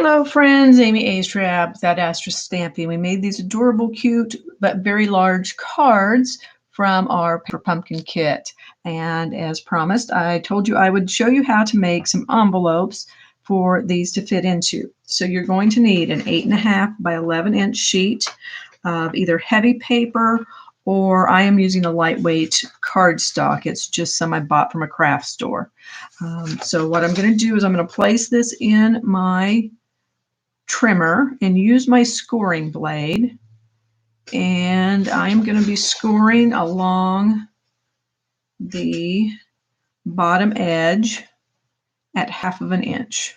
Hello friends, Amy Astrab with that Astra stamping. We made these adorable, cute, but very large cards from our paper pumpkin kit. And as promised, I told you I would show you how to make some envelopes for these to fit into. So you're going to need an 8.5 by 11 inch sheet of either heavy paper, or I am using a lightweight cardstock. It's just some I bought from a craft store. So what I'm going to do is I'm going to place this in my trimmer and use my scoring blade, and I'm going to be scoring along the bottom edge at 1/2 inch.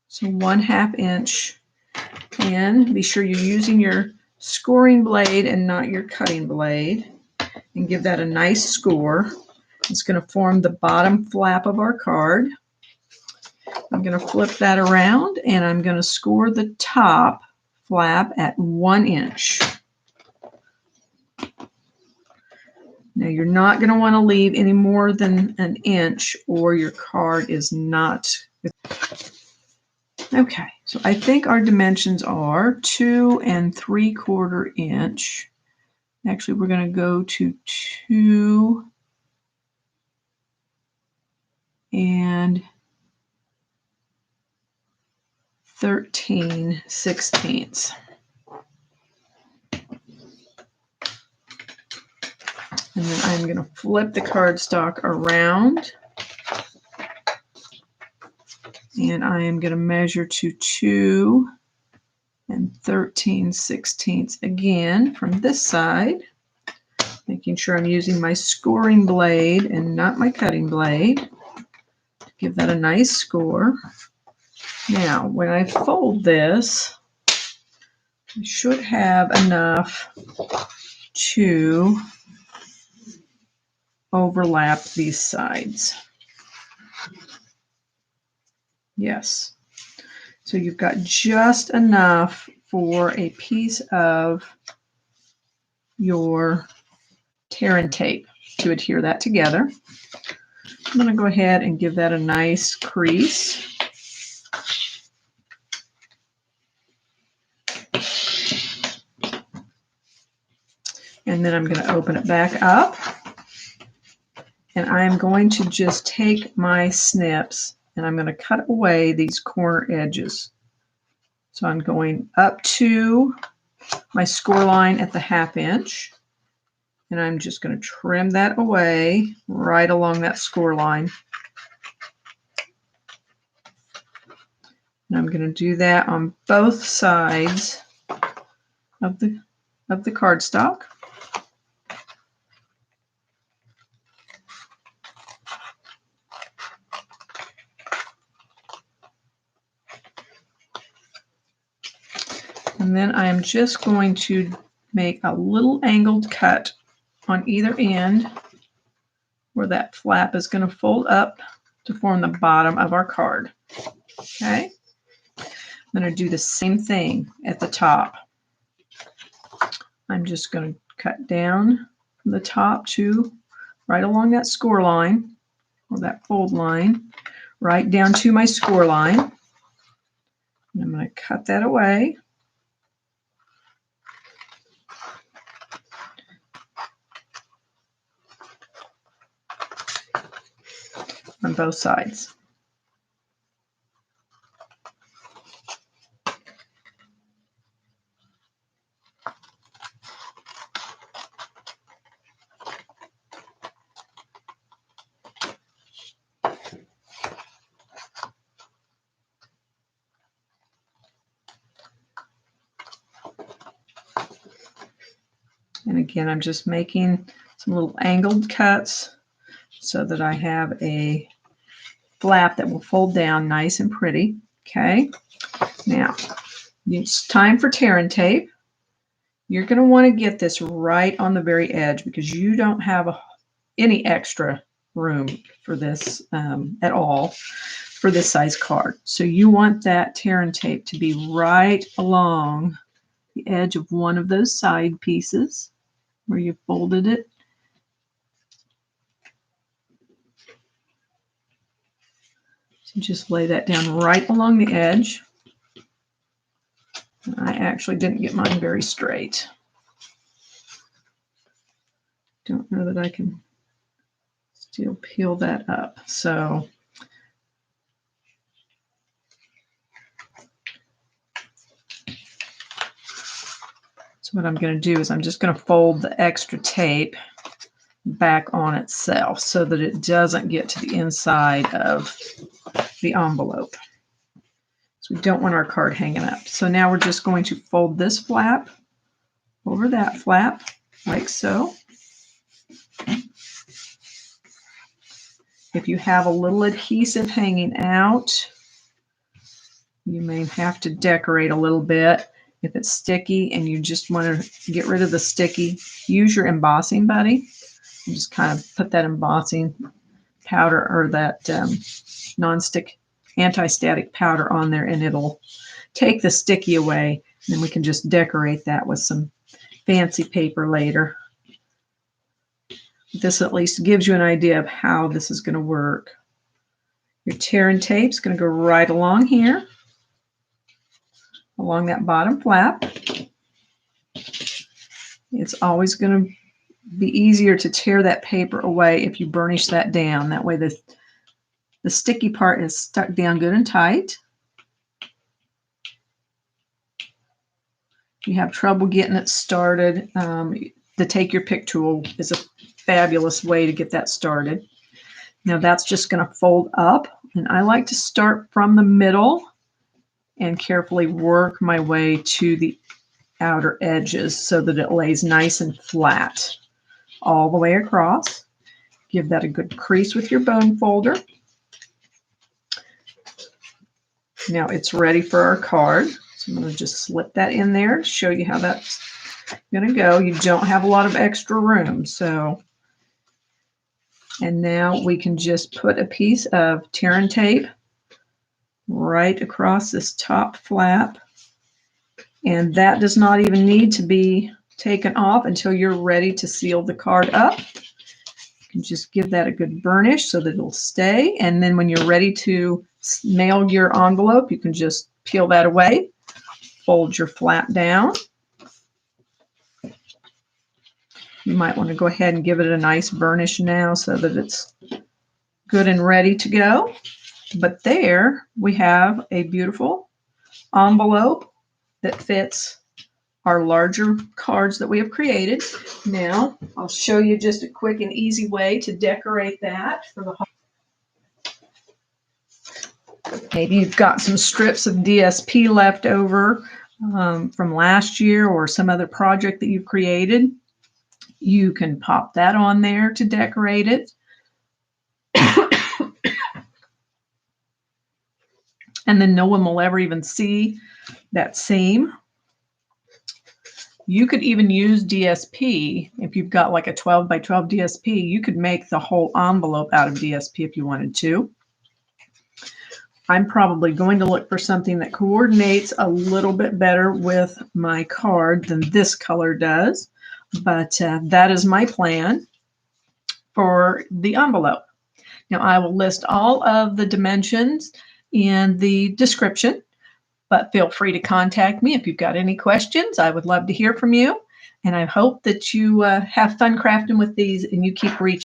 So 1/2 inch, and be sure you're using your scoring blade and not your cutting blade, and give that a nice score. It's going to form the bottom flap of our card. I'm going to flip that around and I'm going to score the top flap at 1 inch. Now you're not going to want to leave any more than an inch or your card is not. Okay, so I think our dimensions are 2 3/4 inch. Actually, we're going to go to 2 13/16. And then I'm going to flip the cardstock around, and I am going to measure to 2 13/16 again from this side, making sure I'm using my scoring blade and not my cutting blade to give that a nice score. Now, when I fold this, I should have enough to overlap these sides. Yes. So you've got just enough for a piece of your tear and tape to adhere that together. I'm going to go ahead and give that a nice crease. And then I'm going to open it back up. And I'm going to just take my snips and I'm going to cut away these corner edges. So I'm going up to my score line at the 1/2 inch. And I'm just going to trim that away right along that score line. And I'm going to do that on both sides of the cardstock. And then I'm just going to make a little angled cut on either end where that flap is going to fold up to form the bottom of our card. Okay? I'm going to do the same thing at the top. I'm just going to cut down from the top to right along that score line or that fold line, right down to my score line. And I'm going to cut that away. On both sides. And again, I'm just making some little angled cuts so that I have a flap that will fold down nice and pretty. Okay, now it's time for tear and tape. You're going to want to get this right on the very edge because you don't have any extra room for this at all for this size card. So you want that tear and tape to be right along the edge of one of those side pieces where you folded it. So just lay that down right along the edge. I actually didn't get mine very straight. Don't know that I can still peel that up. So what I'm going to do is I'm just going to fold the extra tape back on itself so that it doesn't get to the inside of the envelope. So we don't want our card hanging up. So now we're just going to fold this flap over that flap like so. If you have a little adhesive hanging out, you may have to decorate a little bit. If it's sticky and you just want to get rid of the sticky, use your embossing buddy. You just kind of put that embossing powder or that non-stick anti-static powder on there, and it'll take the sticky away. And then we can just decorate that with some fancy paper later. This at least gives you an idea of how this is going to work. Your tear and tape is going to go right along here, along that bottom flap. It's always going to be easier to tear that paper away if you burnish that down. That way the sticky part is stuck down good and tight. If you have trouble getting it started, the Take Your Pick tool is a fabulous way to get that started. Now that's just going to fold up, and I like to start from the middle and carefully work my way to the outer edges so that it lays nice and flat all the way across. Give that a good crease with your bone folder. Now it's ready for our card. So I'm going to just slip that in there to show you how that's going to go. You don't have a lot of extra room. And now we can just put a piece of tear and tape right across this top flap. And that does not even need to be taken off until you're ready to seal the card up. You can just give that a good burnish so that it'll stay. And then when you're ready to mail your envelope, you can just peel that away, fold your flap down. You might want to go ahead and give it a nice burnish now so that it's good and ready to go. But there we have a beautiful envelope that fits our larger cards that we have created. Now I'll show you just a quick and easy way to decorate that for the maybe you've got some strips of DSP left over from last year or some other project that you've created. You can pop that on there to decorate it. And then no one will ever even see that seam. You could even use DSP. If you've got like a 12 by 12 DSP, you could make the whole envelope out of DSP if you wanted to. I'm probably going to look for something that coordinates a little bit better with my card than this color does. But that is my plan for the envelope. Now I will list all of the dimensions in the description, but feel free to contact me if you've got any questions. I would love to hear from you, and I hope that you have fun crafting with these and you keep reaching.